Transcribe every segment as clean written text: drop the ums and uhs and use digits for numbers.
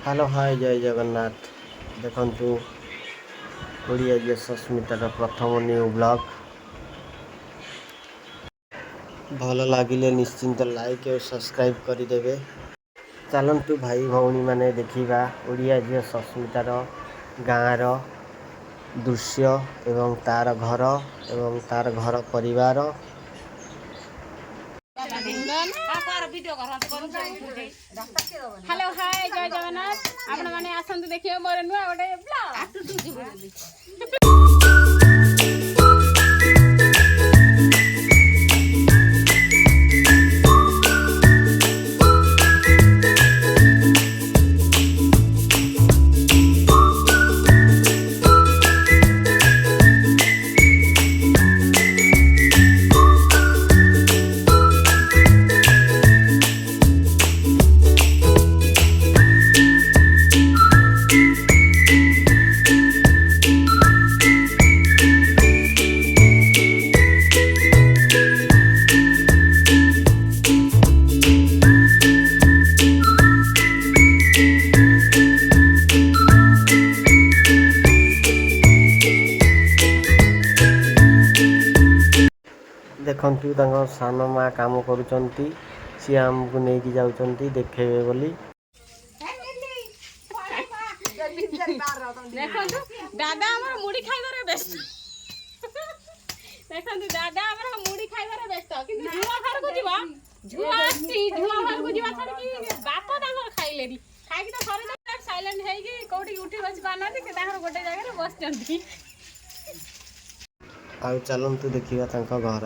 Hello hi जय जगन्नाथ देखु ओडिया जे सस्मितार प्रथम न्यू ब्लॉग भल लगिले निश्चिंत लाइक और सब्सक्राइब करदेवे। चलतु भाई भौणी माने देखा ओडिया झील सस्मितार गाँवर दृश्य एवं तार घर परिवार। हेलो हाय जय जगन्नाथ आपण माने आसंतु देखियो मोर नुआ गोटे ब्लॉग। देखु सान माँ काम करुँच सी आमको नहीं जाऊँच देखेबे बोली। देखंतु दादा हमर मुड़ी खाइबारे व्यस्त। देखंतु दादा हमर मुड़ी खाइबारे व्यस्त किंतु झुआ घर को जीवा झुआ घर को जीवा छाड़ कि बाप दांगर खाइलेरी खाइ कि थरे त साइलेंट है कि कोठी उठी बस पानाती के दांगर गोटे जगह रे बस जंती। आ चलतु देखा घर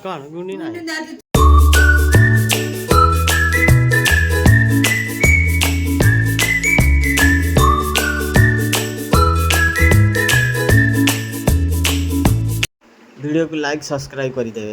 कौन गुनी ना वीडियो को लाइक सब्सक्राइब कर देवे।